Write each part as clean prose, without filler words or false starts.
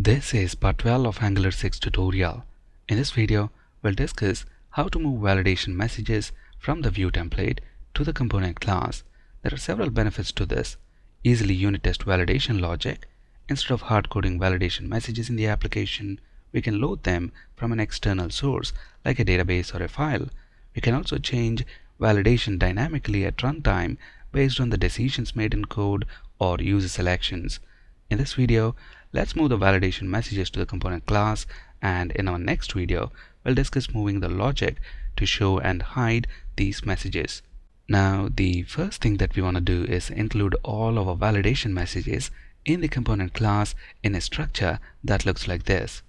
This is part 12 of Angular 6 tutorial. In this video, we'll discuss how to move validation messages from the view template to the component class. There are several benefits to this. Easily unit test validation logic. Instead of hard coding validation messages in the application, we can load them from an external source like a database or a file. We can also change validation dynamically at runtime based on the decisions made in code or user selections. In this video, let's move the validation messages to the component class, and in our next video, we'll discuss moving the logic to show and hide these messages. Now, the first thing that we want to do is include all our validation messages in the component class in a structure that looks like this.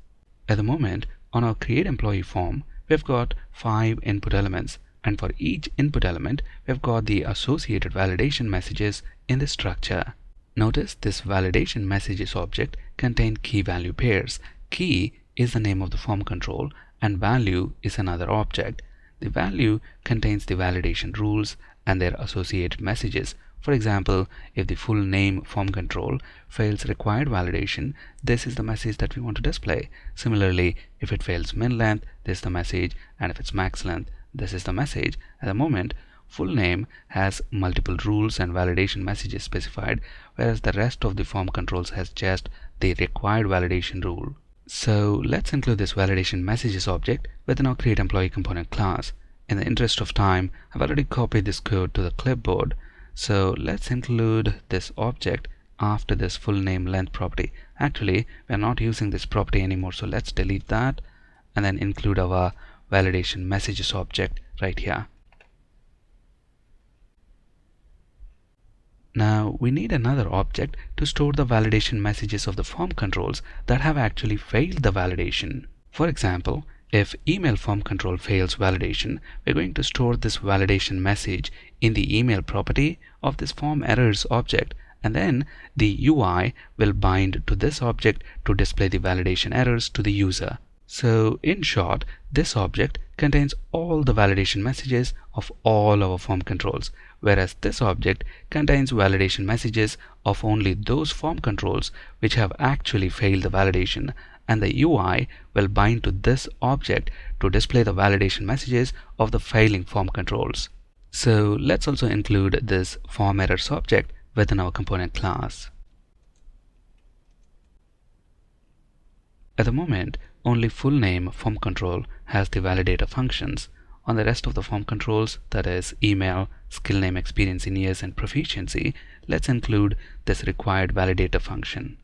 At the moment, on our create employee form, we've got 5 input elements, and for each input element, we've got the associated validation messages in the structure. Notice this validation messages object contains key value pairs. Key is the name of the form control and value is another object. The value contains the validation rules and their associated messages. For example, if the full name form control fails required validation, this is the message that we want to display. Similarly, if it fails min length, this is the message, and if it's max length, this is the message. At the moment, full name has multiple rules and validation messages specified, whereas the rest of the form controls has just the required validation rule. So let's include this validation messages object within our create employee component class. In the interest of time, I've already copied this code to the clipboard. So let's include this object after this full name length property. Actually, we're not using this property anymore, so let's delete that and then include our validation messages object right here. Now we need another object to store the validation messages of the form controls that have actually failed the validation. For example, if email form control fails validation, we're going to store this validation message in the email property of this form errors object, and then the UI will bind to this object to display the validation errors to the user. So in short, this object contains all the validation messages of all our form controls, whereas this object contains validation messages of only those form controls which have actually failed the validation, and the UI will bind to this object to display the validation messages of the failing form controls. So let's also include this form errors object within our component class. At the moment, only full name form control has the validator functions. On the rest of the form controls, that is email, skill name, experience in years, and proficiency, let's include this required validator function.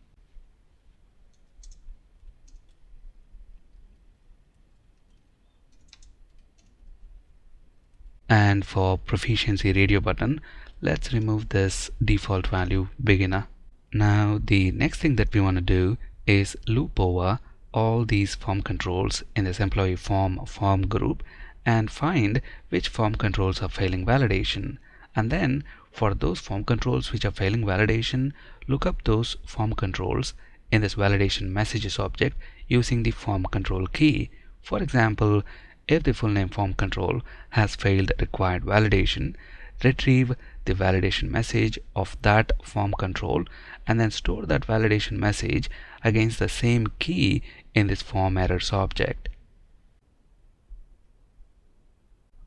And for proficiency radio button, let's remove this default value beginner. Now the next thing that we want to do is loop over all these form controls in this employee form group and find which form controls are failing validation, and then for those form controls which are failing validation, look up those form controls in this validation messages object using the form control key. For example, if the full name form control has failed required validation, retrieve the validation message of that form control and then store that validation message against the same key in this form errors object.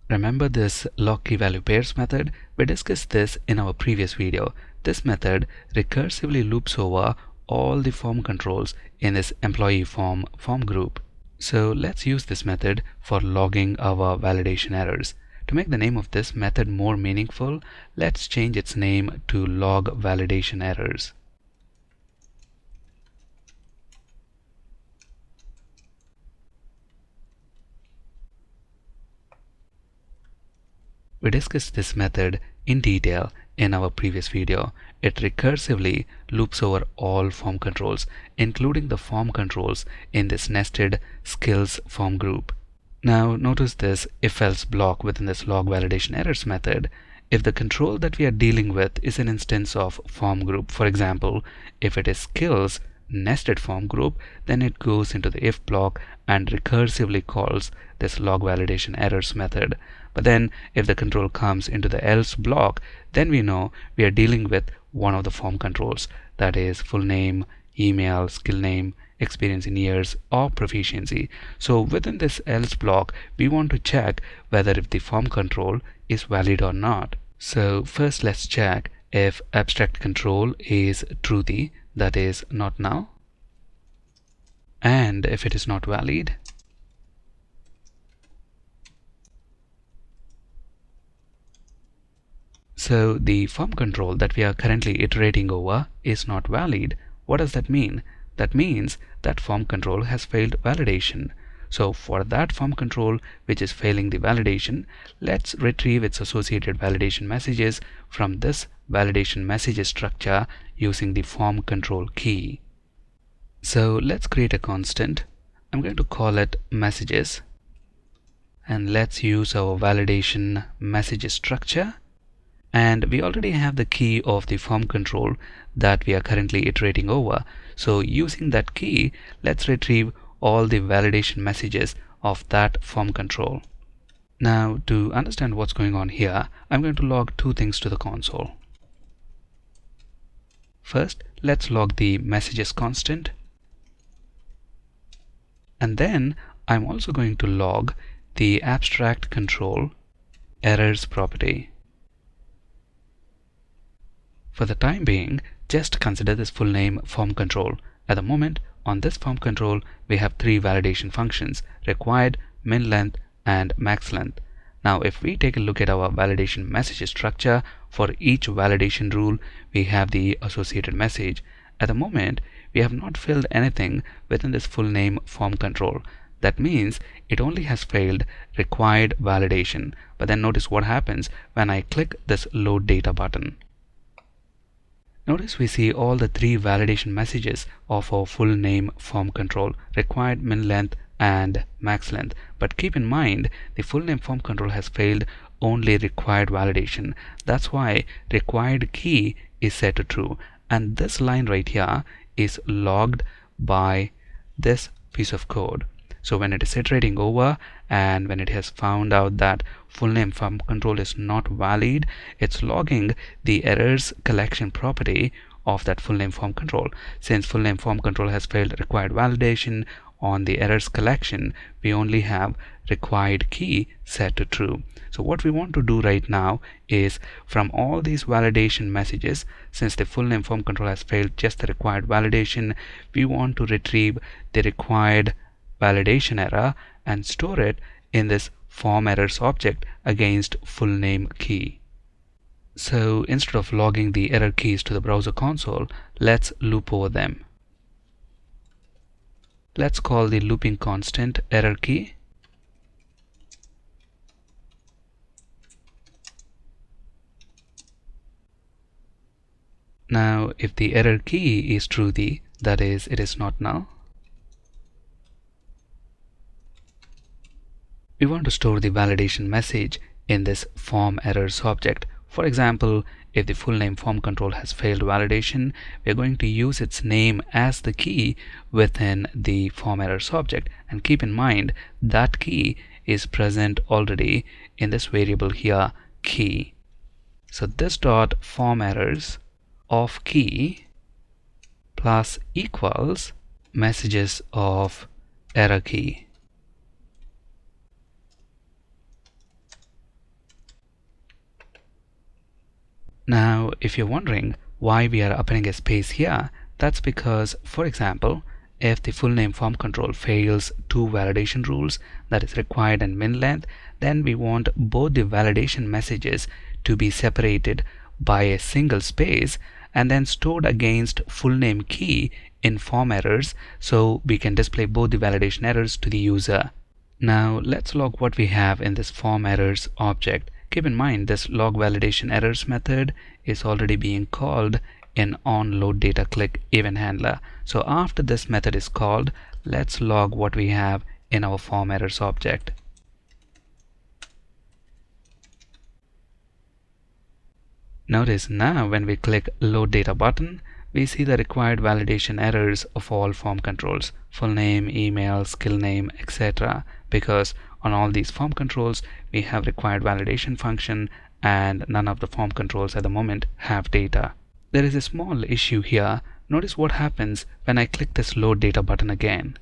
Remember this log key value pairs method? We discussed this in our previous video. This method recursively loops over all the form controls in this employee form group. So let's use this method for logging our validation errors. To make the name of this method more meaningful, let's change its name to log validation errors. We discussed this method in detail in our previous video. It recursively loops over all form controls, including the form controls in this nested skills form group. Now notice this if-else block within this log validation errors method. If the control that we are dealing with is an instance of form group, for example, if it is skills nested form group, then it goes into the if block and recursively calls this log validation errors method. But then if the control comes into the else block, then we know we are dealing with one of the form controls, that is full name, email, skill name, experience in years, or proficiency. So within this else block, we want to check whether if the form control is valid or not. So first let's check if abstract control is truthy, that is not null, and if it is not valid, so the form control that we are currently iterating over is not valid. What does that mean? That means that form control has failed validation. So for that form control which is failing the validation, let's retrieve its associated validation messages from this validation messages structure using the form control key. So let's create a constant. I'm going to call it messages, and let's use our validation messages structure. And we already have the key of the form control that we are currently iterating over. So using that key, let's retrieve all the validation messages of that form control. Now, to understand what's going on here, I'm going to log two things to the console. First, let's log the messages constant. And then I'm also going to log the abstract control errors property. For the time being, just consider this full name form control. At the moment, on this form control, we have three validation functions: required, min length, and max length. Now, if we take a look at our validation message structure, for each validation rule, we have the associated message. At the moment, we have not filled anything within this full name form control. That means it only has failed required validation. But then notice what happens when I click this load data button. Notice we see all the three validation messages of our full name form control: required, min length, and max length. But keep in mind, the full name form control has failed only required validation. That's why required key is set to true. And this line right here is logged by this piece of code. So when it is iterating over and when it has found out that full name form control is not valid, it's logging the errors collection property of that full name form control. Since full name form control has failed required validation, on the errors collection, we only have required key set to true. So what we want to do right now is, from all these validation messages, since the full name form control has failed just the required validation, we want to retrieve the required validation error and store it in this form errors object against full name key. So instead of logging the error keys to the browser console, let's loop over them. Let's call the looping constant error key. Now, if the error key is truthy, that is, it is not null, we want to store the validation message in this form errors object. For example, if the full name form control has failed validation, we're going to use its name as the key within the form errors object. And keep in mind that key is present already in this variable here, key. So this dot form errors of key plus equals messages of error key. Now, if you're wondering why we are appending a space here, that's because, for example, if the full name form control fails two validation rules, that is required and min length, then we want both the validation messages to be separated by a single space and then stored against full name key in form errors, so we can display both the validation errors to the user. Now let's log what we have in this form errors object. Keep in mind this log validation errors method is already being called in onLoadDataClick event handler. So after this method is called, let's log what we have in our form errors object. Notice now when we click load data button, we see the required validation errors of all form controls: full name, email, skill name, etc. Because on all these form controls we have required validation function and none of the form controls at the moment have data. There is a small issue here. notice what happens when I click this load data button again.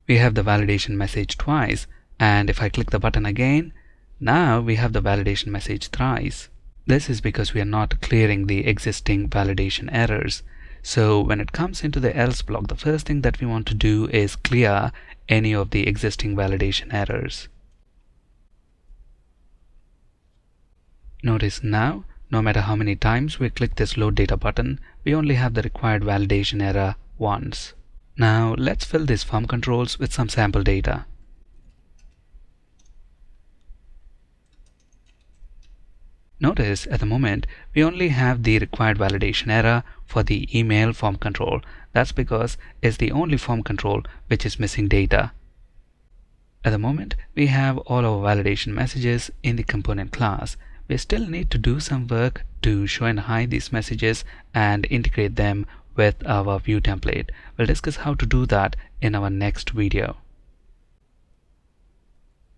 We have the validation message twice, and if I click the button again, now we have the validation message thrice. This is because we are not clearing the existing validation errors. So when it comes into the else block, the first thing that we want to do is clear any of the existing validation errors. Notice now, no matter how many times we click this load data button, we only have the required validation error once. Now let's fill these form controls with some sample data. Notice at the moment we only have the required validation error for the email form control. That's because it's the only form control which is missing data. At the moment we have all our validation messages in the component class. We still need to do some work to show and hide these messages and integrate them with our view template. We'll discuss how to do that in our next video.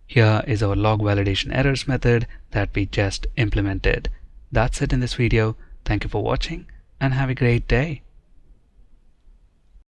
Here is our log validation errors method that we just implemented. That's it in this video. Thank you for watching and have a great day.